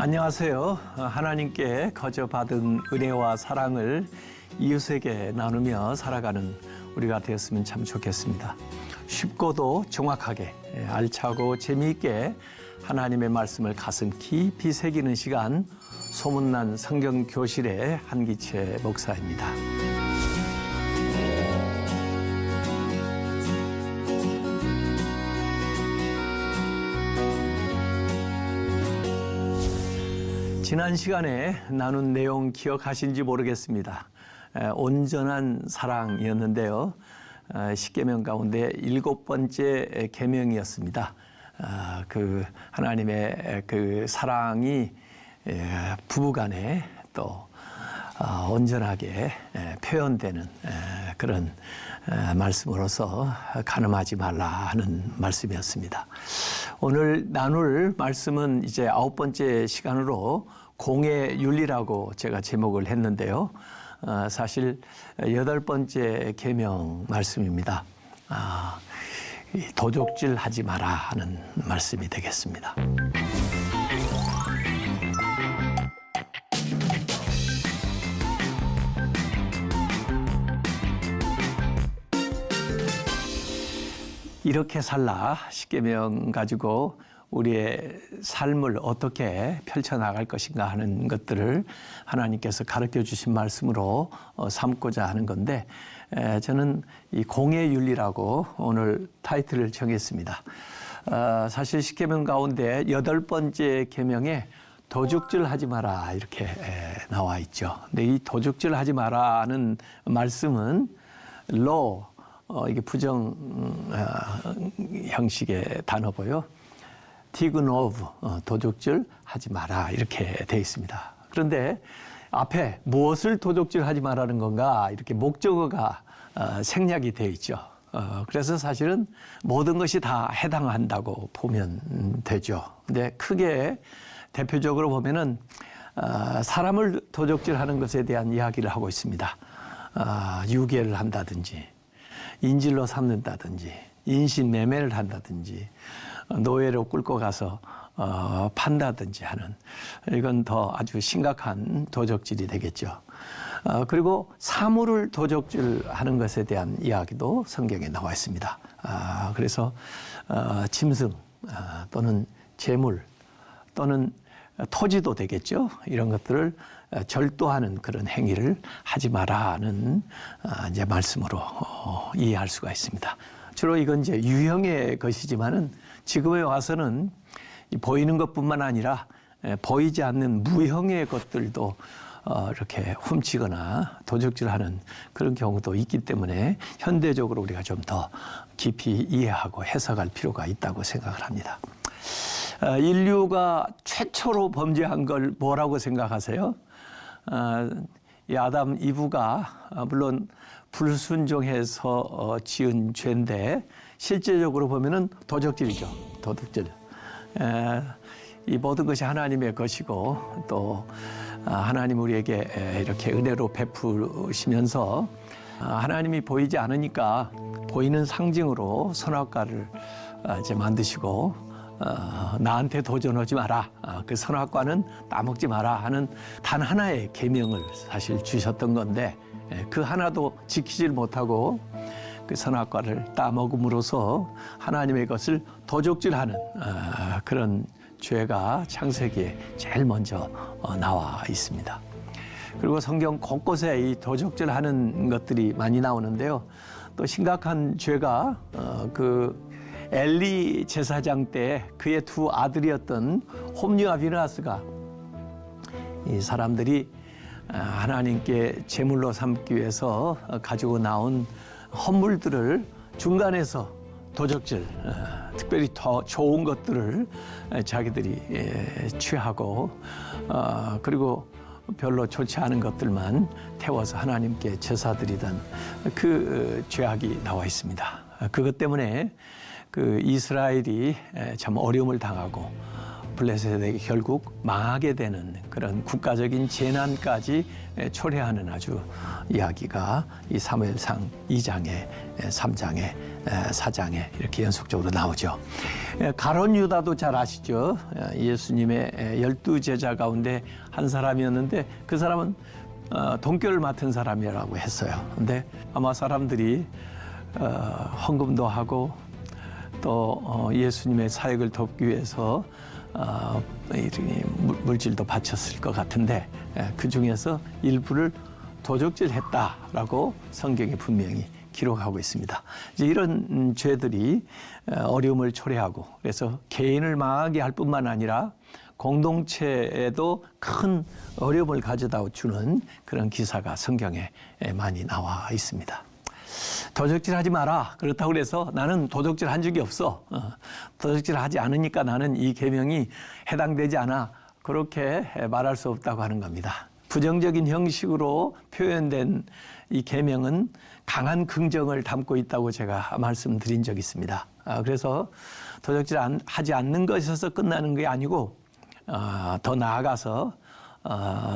안녕하세요. 하나님께 거저 받은 은혜와 사랑을 이웃에게 나누며 살아가는 우리가 되었으면 참 좋겠습니다. 쉽고도 정확하게 알차고 재미있게 하나님의 말씀을 가슴 깊이 새기는 시간, 소문난 성경 교실의 한기채 목사입니다. 지난 시간에 나눈 내용 기억하신지 모르겠습니다. 온전한 사랑이었는데요. 10계명 가운데 7번째 계명이었습니다. 그 하나님의 그 사랑이 부부간에 또 온전하게 표현되는 그런 말씀으로서 간음하지 말라 하는 말씀이었습니다. 오늘 나눌 말씀은 이제 9번째 시간으로 공의 윤리라고 제가 제목을 했는데요. 사실 8번째 계명 말씀입니다. 도적질 하지 마라 하는 말씀이 되겠습니다. 이렇게 살라 10계명 가지고 우리의 삶을 어떻게 펼쳐나갈 것인가 하는 것들을 하나님께서 가르쳐 주신 말씀으로 삼고자 하는 건데, 저는 이 공의 윤리라고 오늘 타이틀을 정했습니다. 사실 10계명 가운데 8번째 계명에 도둑질 하지 마라 이렇게 나와 있죠. 근데 이 도둑질 하지 마라는 말씀은 이게 부정 형식의 단어고요. 티그노브, 도둑질 하지 마라 이렇게 돼 있습니다. 그런데 앞에 무엇을 도둑질 하지 마라는 건가 이렇게 목적어가 생략이 돼 있죠. 그래서 사실은 모든 것이 다 해당한다고 보면 되죠. 근데 크게 대표적으로 보면은 사람을 도둑질하는 것에 대한 이야기를 하고 있습니다. 유괴를 한다든지, 인질로 삼는다든지, 인신매매를 한다든지, 노예로 끌고 가서 판다든지 하는, 이건 더 아주 심각한 도적질이 되겠죠. 그리고 사물을 도적질하는 것에 대한 이야기도 성경에 나와 있습니다. 그래서 짐승 또는 재물 또는 토지도 되겠죠. 이런 것들을 절도하는 그런 행위를 하지 마라는 이제 말씀으로 이해할 수가 있습니다. 주로 이건 이제 유형의 것이지만은 지금에 와서는 보이는 것뿐만 아니라 보이지 않는 무형의 것들도 이렇게 훔치거나 도둑질하는 그런 경우도 있기 때문에 현대적으로 우리가 좀 더 깊이 이해하고 해석할 필요가 있다고 생각을 합니다. 인류가 최초로 범죄한 걸 뭐라고 생각하세요? 이 아담 이브가 물론 불순종해서 지은 죄인데 실제적으로 보면은 도적질이죠. 도둑질. 이 모든 것이 하나님의 것이고 또 하나님 우리에게 이렇게 은혜로 베푸시면서 하나님이 보이지 않으니까 보이는 상징으로 선악과를 이제 만드시고 나한테 도전하지 마라. 그 선악과는 따먹지 마라 하는 단 하나의 계명을 사실 주셨던 건데 그 하나도 지키질 못하고 그 선악과를 따먹음으로써 하나님의 것을 도적질하는 그런 죄가 창세기에 제일 먼저 나와 있습니다. 그리고 성경 곳곳에 이 도적질하는 것들이 많이 나오는데요. 또 심각한 죄가 그 엘리 제사장 때 그의 두 아들이었던 홈리와 비느하스가 이 사람들이 하나님께 제물로 삼기 위해서 가지고 나온 헌물들을 중간에서 도적질, 특별히 더 좋은 것들을 자기들이 취하고 그리고 별로 좋지 않은 것들만 태워서 하나님께 제사드리던 그 죄악이 나와 있습니다. 그것 때문에 그 이스라엘이 참 어려움을 당하고 블레셋에게 결국 망하게 되는 그런 국가적인 재난까지 초래하는 아주 이야기가 이 사무엘상 2장에 3장에 4장에 이렇게 연속적으로 나오죠. 가룟 유다도 잘 아시죠? 예수님의 12제자 가운데 한 사람이었는데 그 사람은 돈결을 맡은 사람이라고 했어요. 근데 아마 사람들이 헌금도 하고 또 예수님의 사역을 돕기 위해서 물질도 바쳤을 것 같은데 그 중에서 일부를 도적질했다라고 성경에 분명히 기록하고 있습니다. 이제 이런 죄들이 어려움을 초래하고 그래서 개인을 망하게 할 뿐만 아니라 공동체에도 큰 어려움을 가져다 주는 그런 기사가 성경에 많이 나와 있습니다. 도적질하지 마라. 그렇다고 해서 나는 도적질한 적이 없어. 도적질하지 않으니까 나는 이 계명이 해당되지 않아. 그렇게 말할 수 없다고 하는 겁니다. 부정적인 형식으로 표현된 이 계명은 강한 긍정을 담고 있다고 제가 말씀드린 적이 있습니다. 그래서 도적질하지 않는 것에서 끝나는 게 아니고 더 나아가서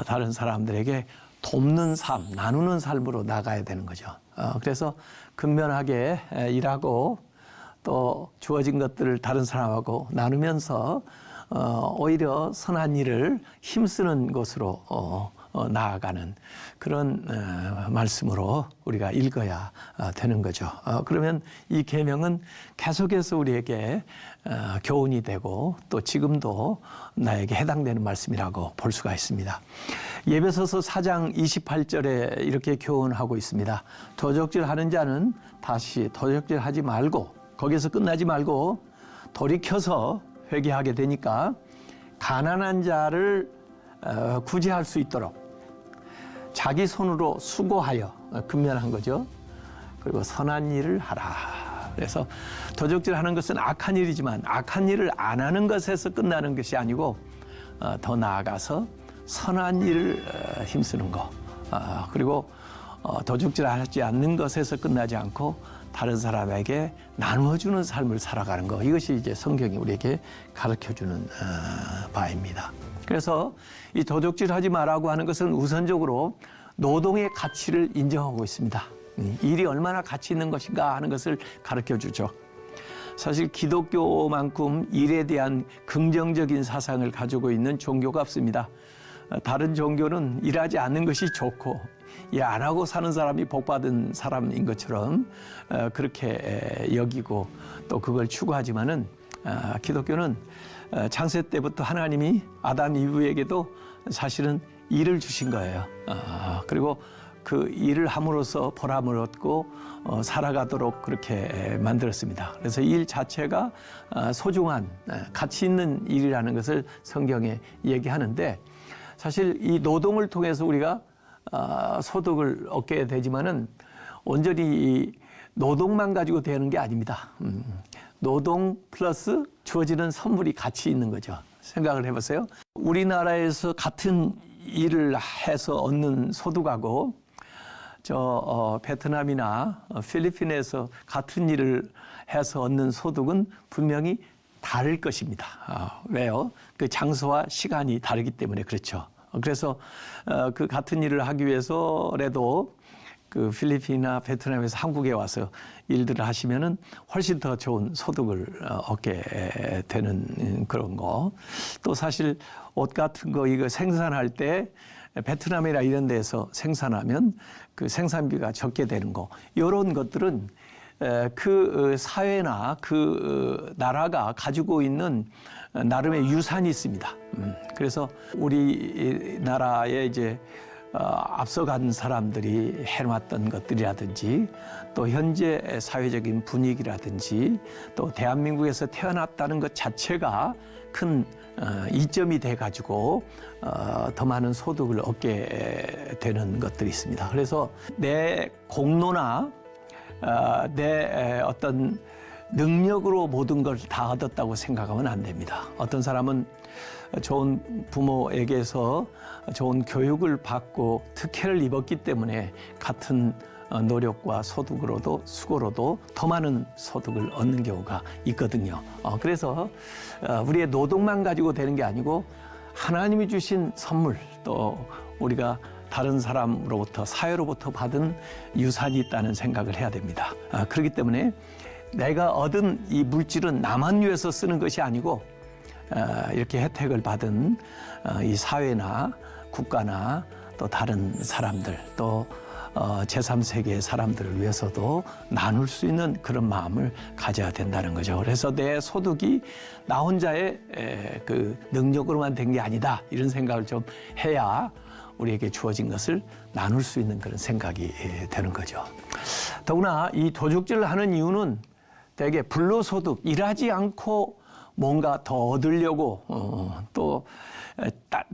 다른 사람들에게 돕는 삶, 나누는 삶으로 나가야 되는 거죠. 그래서 근면하게 일하고 또 주어진 것들을 다른 사람하고 나누면서 오히려 선한 일을 힘쓰는 것으로 나아가는 그런 말씀으로 우리가 읽어야 되는 거죠. 그러면 이 계명은 계속해서 우리에게 교훈이 되고 또 지금도 나에게 해당되는 말씀이라고 볼 수가 있습니다. 예배소서 4장 28절에 이렇게 교훈하고 있습니다. 도적질하는 자는 다시 도적질하지 말고 거기서 끝나지 말고 돌이켜서 회개하게 되니까 가난한 자를 구제할 수 있도록 자기 손으로 수고하여 근면한 거죠. 그리고 선한 일을 하라. 그래서 도적질하는 것은 악한 일이지만 악한 일을 안 하는 것에서 끝나는 것이 아니고 더 나아가서 선한 일을 힘쓰는 것 그리고 도적질하지 않는 것에서 끝나지 않고 다른 사람에게 나누어주는 삶을 살아가는 것 이것이 이제 성경이 우리에게 가르쳐주는 바입니다. 그래서 이 도적질하지 말라고 하는 것은 우선적으로 노동의 가치를 인정하고 있습니다. 일이 얼마나 가치 있는 것인가 하는 것을 가르쳐주죠. 사실 기독교만큼 일에 대한 긍정적인 사상을 가지고 있는 종교가 없습니다. 다른 종교는 일하지 않는 것이 좋고 일 안 하고 사는 사람이 복받은 사람인 것처럼 그렇게 여기고 또 그걸 추구하지만은 기독교는 창세 때부터 하나님이 아담 이브에게도 사실은 일을 주신 거예요. 그리고 그 일을 함으로써 보람을 얻고 살아가도록 그렇게 만들었습니다. 그래서 일 자체가 소중한 가치 있는 일이라는 것을 성경에 얘기하는데 사실 이 노동을 통해서 우리가 소득을 얻게 되지만은 온전히 이 노동만 가지고 되는 게 아닙니다. 노동 플러스 주어지는 선물이 같이 있는 거죠. 생각을 해보세요. 우리나라에서 같은 일을 해서 얻는 소득하고 베트남이나 필리핀에서 같은 일을 해서 얻는 소득은 분명히 다를 것입니다. 왜요? 그 장소와 시간이 다르기 때문에 그렇죠. 그래서 그 같은 일을 하기 위해서라도 그 필리핀이나 베트남에서 한국에 와서 일들을 하시면은 훨씬 더 좋은 소득을 얻게 되는 그런 거. 또 사실 옷 같은 거 이거 생산할 때 베트남이나 이런 데서 생산하면 그 생산비가 적게 되는 거. 이런 것들은 그 사회나 그 나라가 가지고 있는 나름의 유산이 있습니다. 그래서 우리나라에 이제 앞서간 사람들이 해놨던 것들이라든지 또 현재 사회적인 분위기라든지 또 대한민국에서 태어났다는 것 자체가 큰 이점이 돼가지고 더 많은 소득을 얻게 되는 것들이 있습니다. 그래서 내 공로나 내 어떤 능력으로 모든 걸 다 얻었다고 생각하면 안 됩니다. 어떤 사람은 좋은 부모에게서 좋은 교육을 받고 특혜를 입었기 때문에 같은 노력과 소득으로도 수고로도 더 많은 소득을 얻는 경우가 있거든요. 그래서 우리의 노동만 가지고 되는 게 아니고 하나님이 주신 선물, 또 우리가 다른 사람으로부터, 사회로부터 받은 유산이 있다는 생각을 해야 됩니다. 그렇기 때문에 내가 얻은 이 물질은 나만 위해서 쓰는 것이 아니고 이렇게 혜택을 받은 이 사회나 국가나 또 다른 사람들, 또 제3세계의 사람들을 위해서도 나눌 수 있는 그런 마음을 가져야 된다는 거죠. 그래서 내 소득이 나 혼자의 그 능력으로만 된 게 아니다, 이런 생각을 좀 해야 우리에게 주어진 것을 나눌 수 있는 그런 생각이 되는 거죠. 더구나 이 도둑질을 하는 이유는 대개 불로소득, 일하지 않고 뭔가 더 얻으려고 또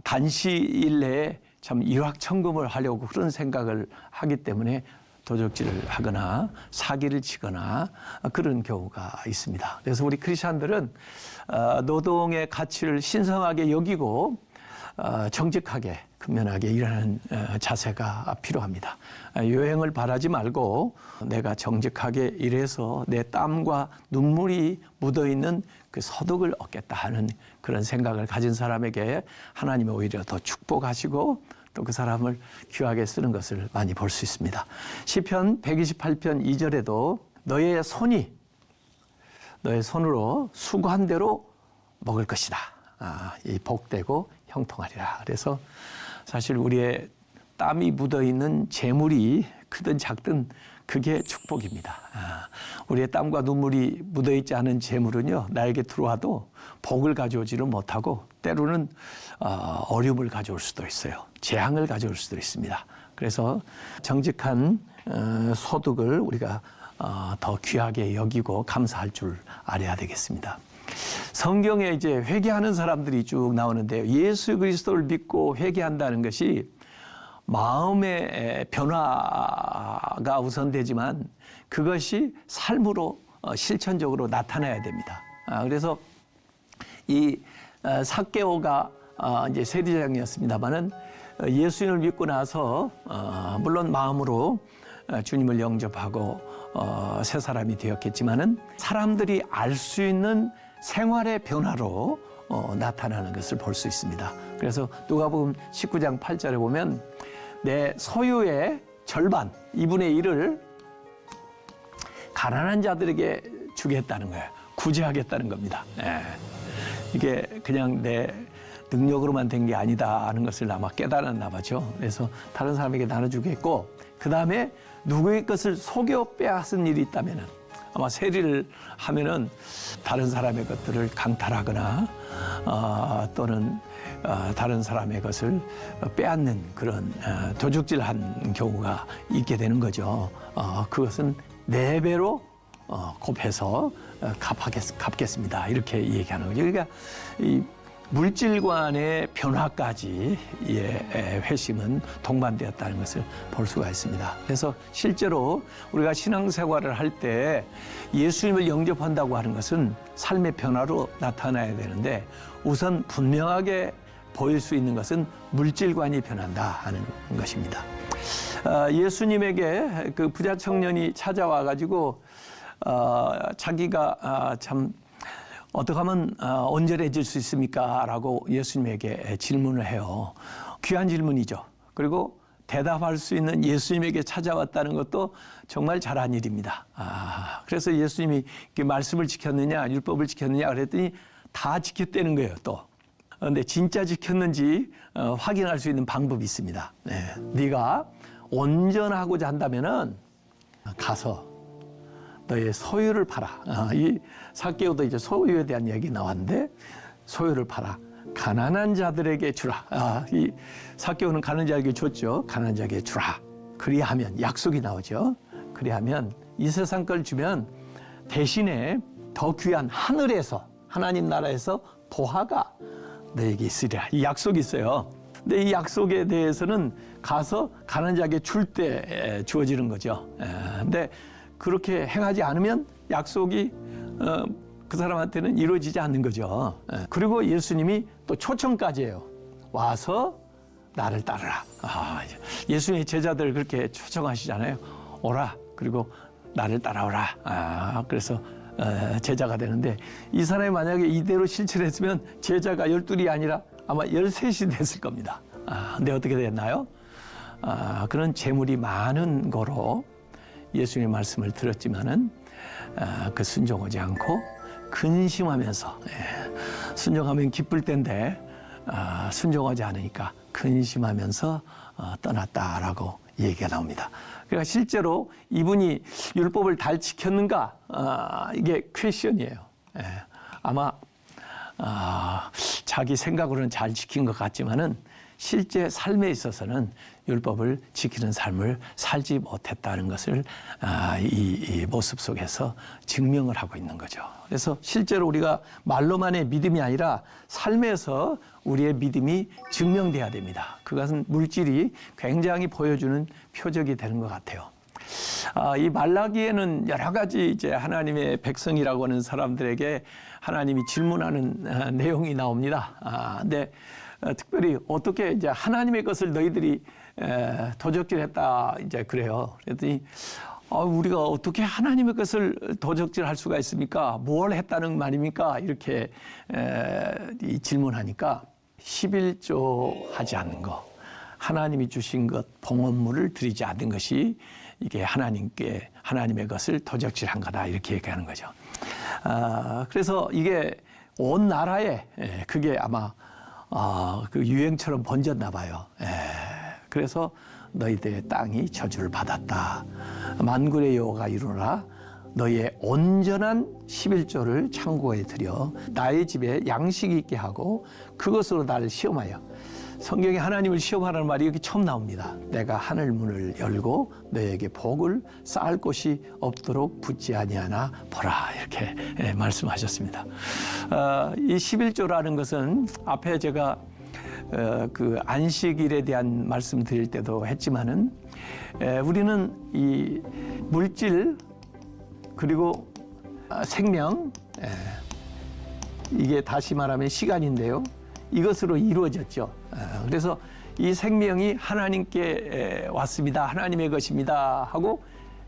단시일 내에 참 일확천금을 하려고 그런 생각을 하기 때문에 도둑질을 하거나 사기를 치거나 그런 경우가 있습니다. 그래서 우리 크리스천들은 노동의 가치를 신성하게 여기고 정직하게 근면하게 일하는 자세가 필요합니다. 요행을 바라지 말고 내가 정직하게 일해서 내 땀과 눈물이 묻어있는 그 소득을 얻겠다 하는 그런 생각을 가진 사람에게 하나님이 오히려 더 축복하시고 또 그 사람을 귀하게 쓰는 것을 많이 볼 수 있습니다. 시편 128편 2절에도 너의 손으로 수고한 대로 먹을 것이다. 이 복되고 형통하리라. 그래서 사실 우리의 땀이 묻어있는 재물이 크든 작든 그게 축복입니다. 우리의 땀과 눈물이 묻어있지 않은 재물은요, 나에게 들어와도 복을 가져오지는 못하고 때로는 어려움을 가져올 수도 있어요. 재앙을 가져올 수도 있습니다. 그래서 정직한 소득을 우리가 더 귀하게 여기고 감사할 줄 알아야 되겠습니다. 성경에 이제 회개하는 사람들이 쭉 나오는데요. 예수 그리스도를 믿고 회개한다는 것이 마음의 변화가 우선되지만 그것이 삶으로 실천적으로 나타나야 됩니다. 그래서 이 삭개오가 이제 세리장이었습니다마는 예수님을 믿고 나서 물론 마음으로 주님을 영접하고 새 사람이 되었겠지만은 사람들이 알 수 있는 생활의 변화로 나타나는 것을 볼 수 있습니다. 그래서 누가복음 19장 8절에 보면 내 소유의 절반, 2분의 1을 가난한 자들에게 주겠다는 거예요. 구제하겠다는 겁니다. 이게 그냥 내 능력으로만 된 게 아니다 하는 것을 아마 깨달았나 봐죠. 그래서 다른 사람에게 나눠주겠고, 그 다음에 누구의 것을 속여 빼앗은 일이 있다면은 아마 세리를 하면은 다른 사람의 것들을 강탈하거나 또는 다른 사람의 것을 빼앗는 그런 도둑질한 경우가 있게 되는 거죠. 그것은 4배로 곱해서 갚겠습니다. 이렇게 얘기하는 거죠. 그러니까 이 물질관의 변화까지 회심은 동반되었다는 것을 볼 수가 있습니다. 그래서 실제로 우리가 신앙생활을 할 때 예수님을 영접한다고 하는 것은 삶의 변화로 나타나야 되는데 우선 분명하게 보일 수 있는 것은 물질관이 변한다 하는 것입니다. 예수님에게 그 부자 청년이 찾아와 가지고 자기가 참 어떻게 하면 온전해질 수 있습니까? 라고 예수님에게 질문을 해요. 귀한 질문이죠. 그리고 대답할 수 있는 예수님에게 찾아왔다는 것도 정말 잘한 일입니다. 그래서 예수님이 말씀을 지켰느냐, 율법을 지켰느냐 그랬더니 다 지켰다는 거예요, 또. 그런데 진짜 지켰는지 확인할 수 있는 방법이 있습니다. 네가 온전하고자 한다면은 가서 너의 소유를 팔아. 이 삭개오도 이제 소유에 대한 얘기 나왔는데 소유를 팔아. 가난한 자들에게 주라. 이 삭개오는 가난한 자에게 줬죠. 가난한 자에게 주라. 그리하면 약속이 나오죠. 그리하면 이 세상 걸 주면 대신에 더 귀한 하늘에서 하나님 나라에서 보화가 너에게 있으리라. 이 약속이 있어요. 근데 이 약속에 대해서는 가서 가난한 자에게 줄 때 주어지는 거죠. 근데 그렇게 행하지 않으면 약속이 그 사람한테는 이루어지지 않는 거죠. 그리고 예수님이 또 초청까지 해요. 와서 나를 따르라. 예수님의 제자들 그렇게 초청하시잖아요. 오라. 그리고 나를 따라오라. 그래서 제자가 되는데 이 사람이 만약에 이대로 실천했으면 제자가 12이 아니라 아마 13이 됐을 겁니다. 근데 어떻게 됐나요? 그런 재물이 많은 거로 예수님의 말씀을 들었지만은 그 순종하지 않고 근심하면서 순종하면 기쁠 텐데 순종하지 않으니까 근심하면서 떠났다라고 얘기가 나옵니다. 그러니까 실제로 이분이 율법을 잘 지켰는가? 이게 퀘션이에요. 아마 자기 생각으로는 잘 지킨 것 같지만은 실제 삶에 있어서는 율법을 지키는 삶을 살지 못했다는 것을 이 모습 속에서 증명을 하고 있는 거죠. 그래서 실제로 우리가 말로만의 믿음이 아니라 삶에서 우리의 믿음이 증명돼야 됩니다. 그것은 물질이 굉장히 보여주는 표적이 되는 것 같아요. 이 말라기에는 여러 가지 이제 하나님의 백성이라고 하는 사람들에게 하나님이 질문하는 내용이 나옵니다. 근데 특별히 어떻게 이제 하나님의 것을 너희들이 도적질했다 이제 그래요. 그랬더니 우리가 어떻게 하나님의 것을 도적질할 수가 있습니까? 뭘 했다는 말입니까? 이렇게 질문하니까 11조 하지 않는 거, 하나님이 주신 것 봉헌물을 드리지 않는 것이 이게 하나님의 것을 도적질한 거다 이렇게 얘기하는 거죠. 그래서 이게 온 나라에 그게 아마 그 유행처럼 번졌나 봐요. 그래서 너희들의 땅이 저주를 받았다. 만군의 여호와가 이루노라. 너희의 온전한 11조를 창고에 들여 나의 집에 양식이 있게 하고 그것으로 나를 시험하여. 성경에 하나님을 시험하라는 말이 여기 처음 나옵니다. 내가 하늘 문을 열고 너에게 복을 쌓을 곳이 없도록 붙지 아니하나 보라 이렇게 말씀하셨습니다. 이 11조라는 것은 앞에 제가 그 안식일에 대한 말씀 드릴 때도 했지만은 우리는 이 물질 그리고 생명 이게 다시 말하면 시간인데요. 이것으로 이루어졌죠. 그래서 이 생명이 하나님께 왔습니다. 하나님의 것입니다. 하고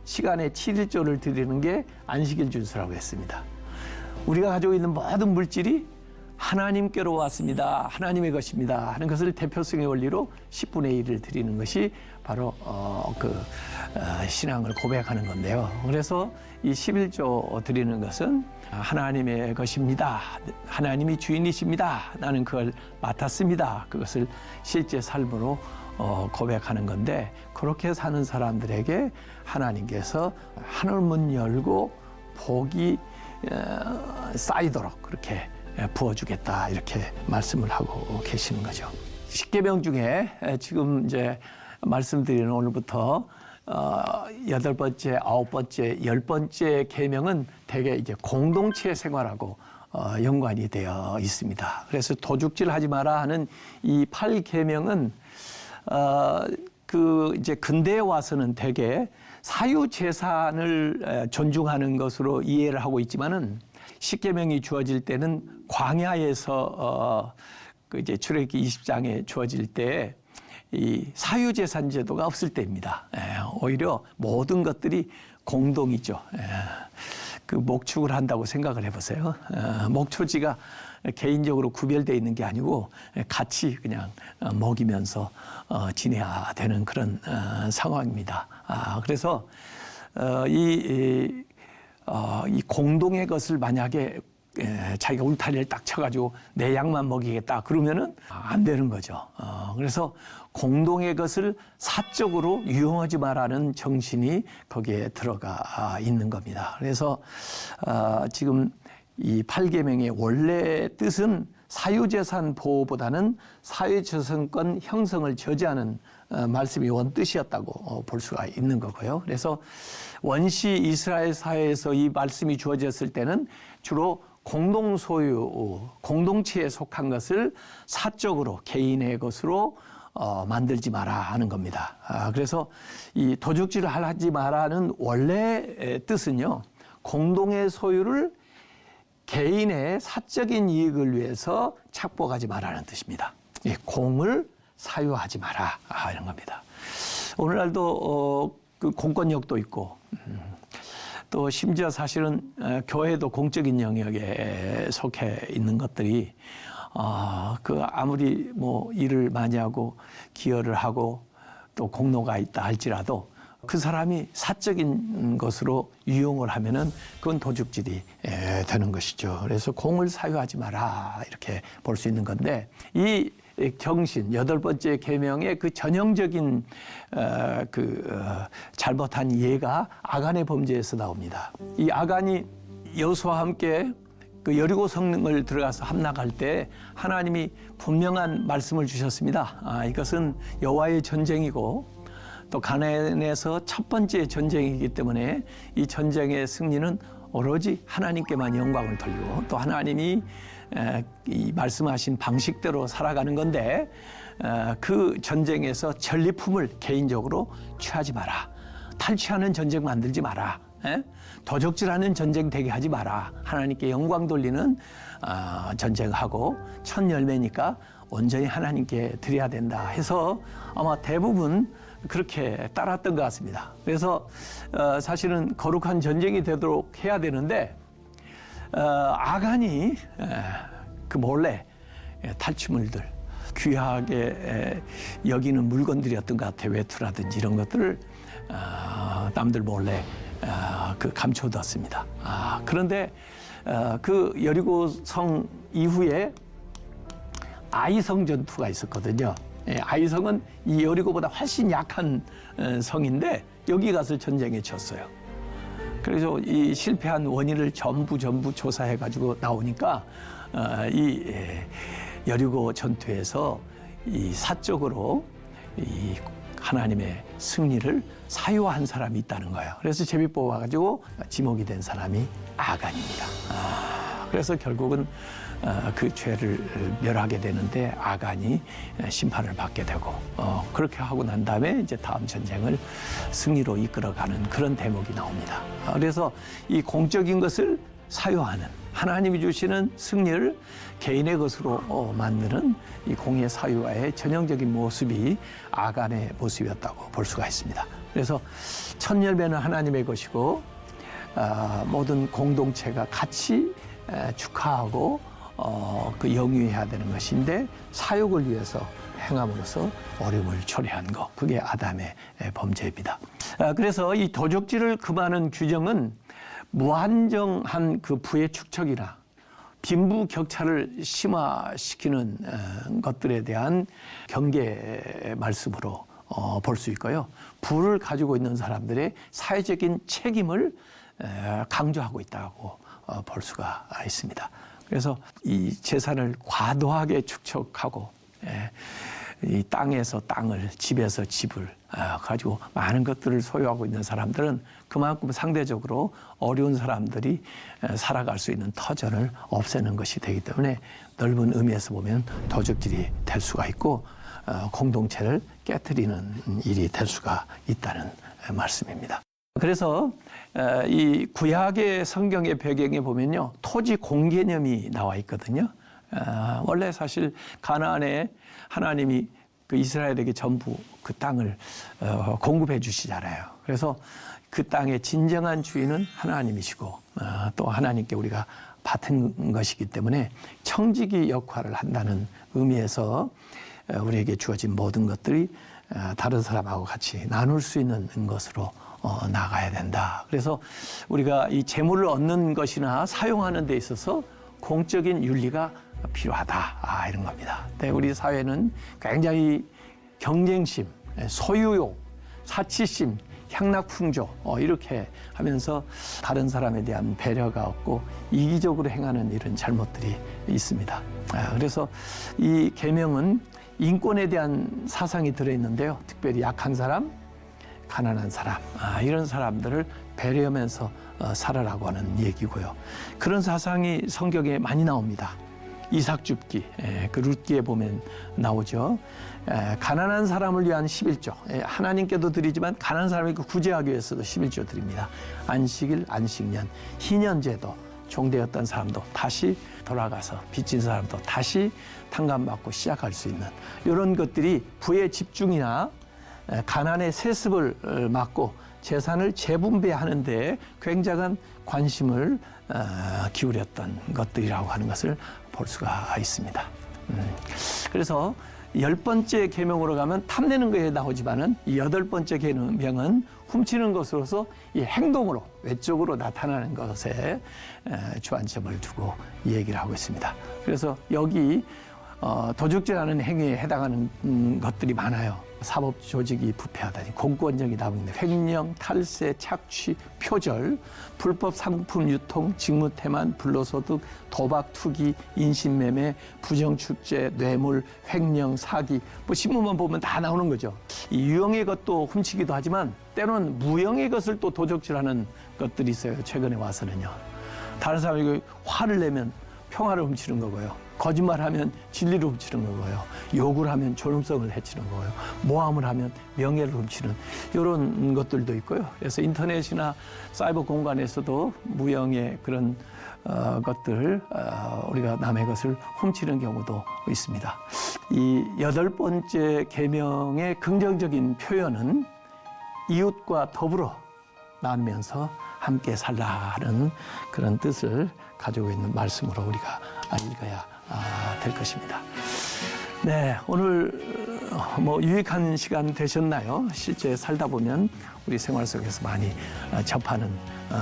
시간에 7일조를 드리는 게 안식일 준수라고 했습니다. 우리가 가지고 있는 모든 물질이 하나님께로 왔습니다. 하나님의 것입니다. 하는 것을 대표성의 원리로 10분의 1을 드리는 것이 바로 신앙을 고백하는 건데요. 그래서 이 11조 드리는 것은 하나님의 것입니다. 하나님이 주인이십니다. 나는 그걸 맡았습니다. 그것을 실제 삶으로 고백하는 건데 그렇게 사는 사람들에게 하나님께서 하늘문 열고 복이 쌓이도록 그렇게 부어주겠다 이렇게 말씀을 하고 계시는 거죠. 십계명 중에 지금 이제 말씀드리는 오늘부터 8번째, 9번째, 10번째 계명은 대개 이제 공동체 생활하고 연관이 되어 있습니다. 그래서 도둑질하지 마라 하는 이 8계명은 그 이제 근대에 와서는 대개 사유 재산을 존중하는 것으로 이해를 하고 있지만은 십계명이 주어질 때는 광야에서 그 이제 출애굽기 20장에 주어질 때 이 사유재산 제도가 없을 때입니다. 오히려 모든 것들이 공동이죠. 그 목축을 한다고 생각을 해보세요. 목초지가 개인적으로 구별되어 있는 게 아니고 같이 그냥 먹이면서 지내야 되는 그런 상황입니다. 그래서 이 공동의 것을 만약에 자기가 울타리를 딱 쳐가지고 내 양만 먹이겠다 그러면은 안 되는 거죠. 그래서 공동의 것을 사적으로 유용하지 말라는 정신이 거기에 들어가 있는 겁니다. 그래서 지금 이 8계명의 원래 뜻은 사유재산 보호보다는 사유재산권 형성을 저지하는 말씀이 원뜻이었다고 볼 수가 있는 거고요. 그래서 원시 이스라엘 사회에서 이 말씀이 주어졌을 때는 주로 공동소유, 공동체에 속한 것을 사적으로 개인의 것으로 만들지 마라 하는 겁니다. 그래서 이 도둑질을 하지 마라는 원래 뜻은요, 공동의 소유를 개인의 사적인 이익을 위해서 착복하지 마라는 뜻입니다. 공을 사유하지 마라 이런 겁니다. 오늘날도 그 공권력도 있고 또 심지어 사실은 교회도 공적인 영역에 속해 있는 것들이 그 아무리 뭐 일을 많이 하고 기여를 하고 또 공로가 있다 할지라도 그 사람이 사적인 것으로 유용을 하면은 그건 도둑질이 되는 것이죠. 그래서 공을 사유하지 마라 이렇게 볼 수 있는 건데 이 경신 8번째 계명의 그 전형적인 잘못한 예가 아간의 범죄에서 나옵니다. 이 아간이 여호수아와 함께 그 여리고 성을 들어가서 함락할 때 하나님이 분명한 말씀을 주셨습니다. 이것은 여호와의 전쟁이고 또 가나안에서 첫 번째 전쟁이기 때문에 이 전쟁의 승리는 오로지 하나님께만 영광을 돌리고 또 하나님이 이 말씀하신 방식대로 살아가는 건데 그 전쟁에서 전리품을 개인적으로 취하지 마라. 탈취하는 전쟁 만들지 마라. 도적질하는 전쟁 되게 하지 마라. 하나님께 영광 돌리는 전쟁하고 첫 열매니까 온전히 하나님께 드려야 된다 해서 아마 대부분 그렇게 따랐던 것 같습니다. 그래서 사실은 거룩한 전쟁이 되도록 해야 되는데 아간이 그 몰래 탈취물들 귀하게 여기는 물건들이었던 것 같아요. 외투라든지 이런 것들을 남들 몰래 그 감춰뒀습니다. 그런데 그 여리고성 이후에 아이성 전투가 있었거든요. 아이성은 이 여리고보다 훨씬 약한 성인데 여기 가서 전쟁에 졌어요. 그래서 이 실패한 원인을 전부 조사해가지고 나오니까 이 여리고 전투에서 이 사적으로 이 하나님의 승리를 사유한 사람이 있다는 거예요. 그래서 제비 뽑아가지고 지목이 된 사람이 아간입니다. 그래서 결국은 그 죄를 멸하게 되는데 아간이 심판을 받게 되고 그렇게 하고 난 다음에 이제 다음 전쟁을 승리로 이끌어가는 그런 대목이 나옵니다. 그래서 이 공적인 것을 사유하는 하나님이 주시는 승리를 개인의 것으로 만드는 이 공의 사유와의 전형적인 모습이 아간의 모습이었다고 볼 수가 있습니다. 그래서 첫 열매는 하나님의 것이고 모든 공동체가 같이 축하하고 그 영위해야 되는 것인데 사욕을 위해서 행함으로써 어려움을 초래한 것, 그게 아담의 범죄입니다. 그래서 이 도적질을 금하는 규정은 무한정한 그 부의 축적이나 빈부격차를 심화시키는 것들에 대한 경계 말씀으로 볼 수 있고요. 부를 가지고 있는 사람들의 사회적인 책임을 강조하고 있다고 볼 수가 있습니다. 그래서 이 재산을 과도하게 축적하고 이 땅에서 땅을, 집에서 집을 가지고 많은 것들을 소유하고 있는 사람들은 그만큼 상대적으로 어려운 사람들이 살아갈 수 있는 터전을 없애는 것이 되기 때문에 넓은 의미에서 보면 도적질이 될 수가 있고 공동체를 깨트리는 일이 될 수가 있다는 말씀입니다. 그래서 이 구약의 성경의 배경에 보면요, 토지 공개념이 나와 있거든요. 원래 사실 가나안에 하나님이 그 이스라엘에게 전부 그 땅을 공급해 주시잖아요. 그래서 그 땅의 진정한 주인은 하나님이시고 또 하나님께 우리가 받은 것이기 때문에 청지기 역할을 한다는 의미에서 우리에게 주어진 모든 것들이 다른 사람하고 같이 나눌 수 있는 것으로 나가야 된다. 그래서 우리가 이 재물을 얻는 것이나 사용하는 데 있어서 공적인 윤리가 필요하다. 이런 겁니다. 근데 우리 사회는 굉장히 경쟁심, 소유욕, 사치심, 향락풍조 이렇게 하면서 다른 사람에 대한 배려가 없고 이기적으로 행하는 이런 잘못들이 있습니다. 그래서 이 계명은 인권에 대한 사상이 들어있는데요. 특별히 약한 사람, 가난한 사람 이런 사람들을 배려하면서 살아라고 하는 얘기고요. 그런 사상이 성경에 많이 나옵니다. 이삭줍기, 그 룻기에 보면 나오죠. 가난한 사람을 위한 11조, 하나님께도 드리지만 가난한 사람을 구제하기 위해서도 11조 드립니다. 안식일, 안식년, 희년제도, 종되었던 사람도 다시 돌아가서 빚진 사람도 다시 탕감받고 시작할 수 있는 이런 것들이 부의 집중이나 가난의 세습을 막고 재산을 재분배하는 데 굉장한 관심을 기울였던 것들이라고 하는 것을 볼 수가 있습니다. 그래서 10번째 계명으로 가면 탐내는 거에 나오지만은 이 8번째 계명은 훔치는 것으로서 이 행동으로 외적으로 나타나는 것에 주안점을 두고 얘기를 하고 있습니다. 그래서 여기 도적질하는 행위에 해당하는 것들이 많아요. 사법 조직이 부패하다니, 공권력이 나오는데 횡령, 탈세, 착취, 표절, 불법 상품 유통, 직무태만, 불로소득, 도박, 투기, 인신매매, 부정축제, 뇌물, 횡령, 사기, 뭐 신문만 보면 다 나오는 거죠. 이 유형의 것도 훔치기도 하지만 때로는 무형의 것을 또 도적질하는 것들이 있어요. 최근에 와서는요. 다른 사람이 화를 내면 평화를 훔치는 거고요. 거짓말하면 진리를 훔치는 거고요. 욕을 하면 존엄성을 해치는 거고요. 모함을 하면 명예를 훔치는 이런 것들도 있고요. 그래서 인터넷이나 사이버 공간에서도 무형의 그런 것들, 우리가 남의 것을 훔치는 경우도 있습니다. 이 8번째 계명의 긍정적인 표현은 이웃과 더불어 나누면서 함께 살라는 그런 뜻을 가지고 있는 말씀으로 우리가 읽어야 될 것입니다. 네, 오늘 뭐 유익한 시간 되셨나요? 실제 살다 보면 우리 생활 속에서 많이 접하는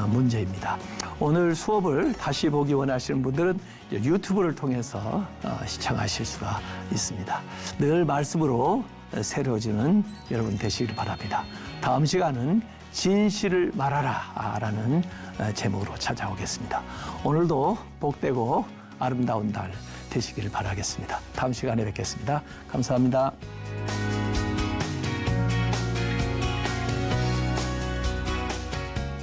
문제입니다. 오늘 수업을 다시 보기 원하시는 분들은 유튜브를 통해서 시청하실 수가 있습니다. 늘 말씀으로 새로워지는 여러분 되시길 바랍니다. 다음 시간은 진실을 말하라 라는 제목으로 찾아오겠습니다. 오늘도 복되고 아름다운 날 되시길 바라겠습니다. 다음 시간에 뵙겠습니다. 감사합니다.